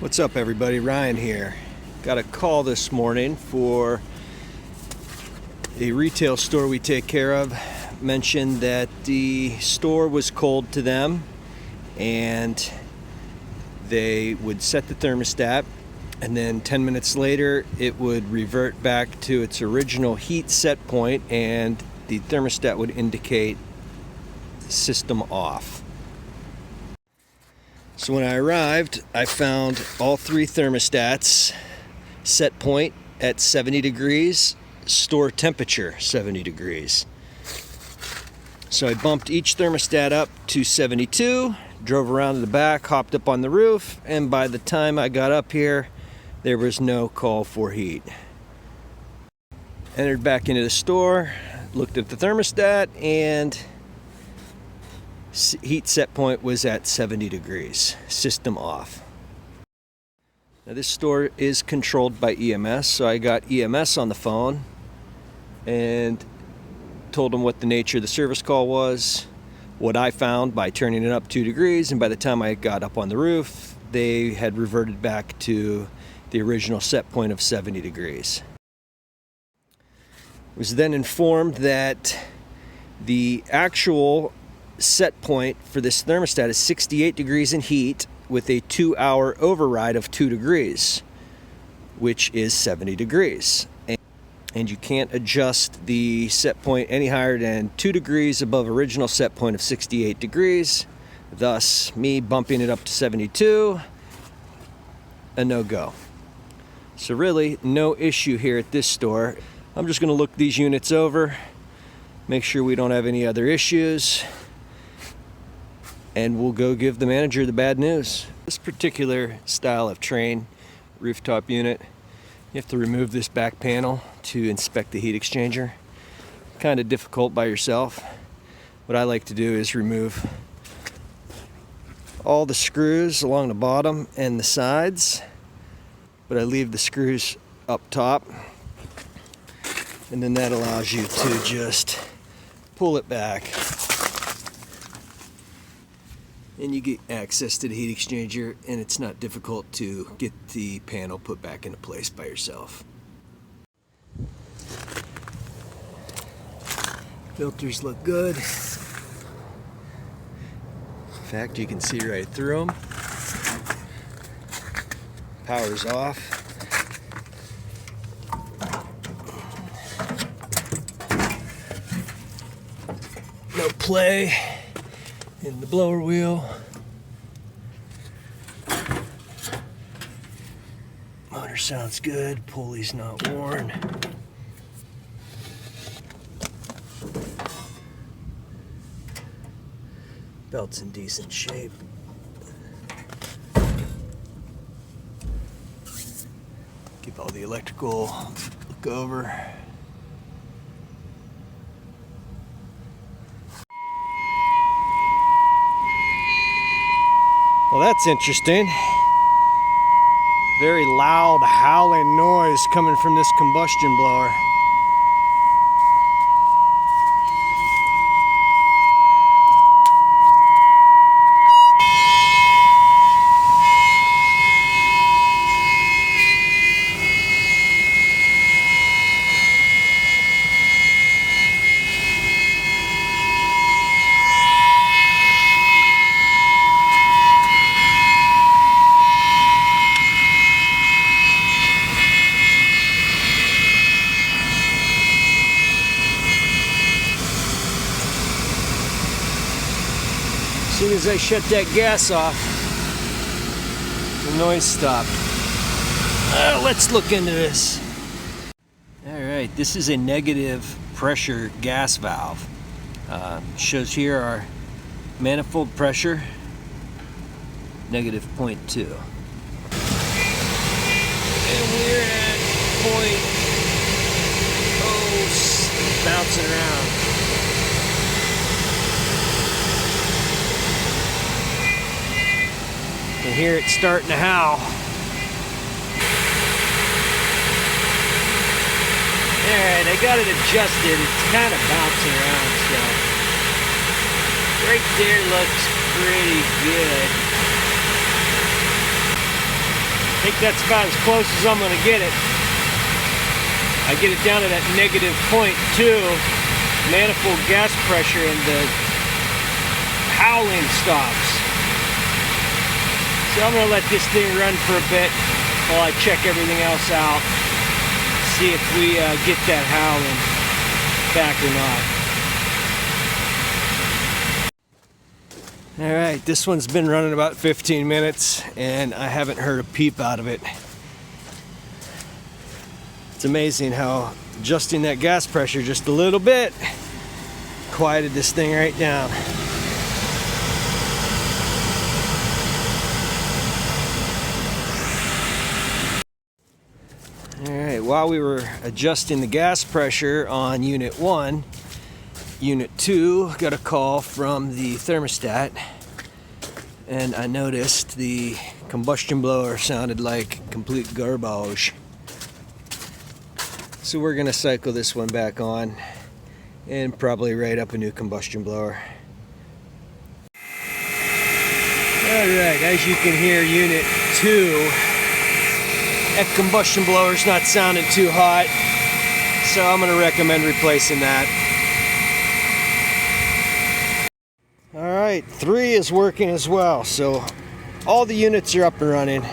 What's up, everybody? Ryan here. Got a call this morning for a retail store we take care of. Mentioned that the store was cold to them and they would set the thermostat, and then 10 minutes later it would revert back to its original heat set point and the thermostat would indicate system off. So when I arrived, I found all three thermostats set point at 70 degrees, store temperature 70 degrees. So I bumped each thermostat up to 72, drove around to the back, hopped up on the roof, and by the time I got up here, there was no call for heat. Entered back into the store, looked at the thermostat, and heat set point was at 70 degrees, system off. Now this store is controlled by EMS, so I got EMS on the phone and told them what the nature of the service call was, what I found by turning it up 2 degrees, and by the time I got up on the roof, they had reverted back to the original set point of 70 degrees. I was then informed that the actual set point for this thermostat is 68 degrees in heat with a 2-hour override of 2 degrees, which is 70 degrees. And you can't adjust the set point any higher than 2 degrees above original set point of 68 degrees. Thus, me bumping it up to 72, a no-go. So really, no issue here at this store. I'm just gonna look these units over, make sure we don't have any other issues, and we'll go give the manager the bad news. This particular style of Trane rooftop unit, you have to remove this back panel to inspect the heat exchanger. Kind of difficult by yourself. What I like to do is remove all the screws along the bottom and the sides, but I leave the screws up top, and then that allows you to just pull it back and you get access to the heat exchanger, and it's not difficult to get the panel put back into place by yourself. Filters look good. In fact, you can see right through them. Power's off. No play in the blower wheel. Motor sounds good, pulley's not worn. Belt's in decent shape. Give all the electrical look over. Well, that's interesting. Very loud howling noise coming from this combustion blower. As soon as I shut that gas off, the noise stopped. Let's look into this. Alright, this is a negative pressure gas valve. Shows here our manifold pressure, -0.2. And we're at 0.0, bouncing around. And here it's starting to howl. Alright, I got it adjusted. It's kind of bouncing around still. Right there looks pretty good. think that's about as close as I'm going to get it. I get it down to that -0.2 manifold gas pressure and the howling stops. So I'm going to let this thing run for a bit while I check everything else out. See if we get that howling back or not. Alright, this one's been running about 15 minutes and I haven't heard a peep out of it. It's amazing how adjusting that gas pressure just a little bit quieted this thing right down. Alright, while we were adjusting the gas pressure on Unit 1, Unit 2 got a call from the thermostat, and I noticed the combustion blower sounded like complete garbage. So we're going to cycle this one back on and probably write up a new combustion blower. Alright, as you can hear, Unit 2, that combustion blower's not sounding too hot, so I'm going to recommend replacing that. Alright, 3 is working as well, so all the units are up and running.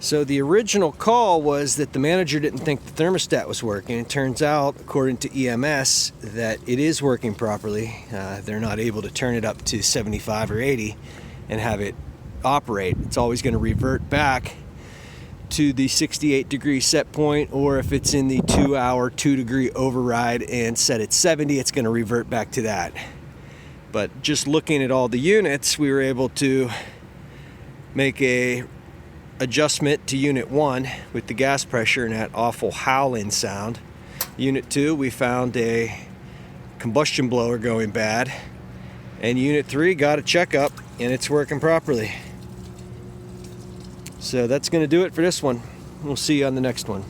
So the original call was that the manager didn't think the thermostat was working. It turns out, according to EMS, that it is working properly. They're not able to turn it up to 75 or 80 and have it operate. It's always going to revert back to the 68-degree set point, or if it's in the 2-hour 2-degree override and set at 70, it's going to revert back to that. But just looking at all the units, we were able to make a adjustment to Unit 1 with the gas pressure and that awful howling sound. Unit 2, we found a combustion blower going bad, and Unit 3 got a checkup and it's working properly. So that's going to do it for this one. We'll see you on the next one.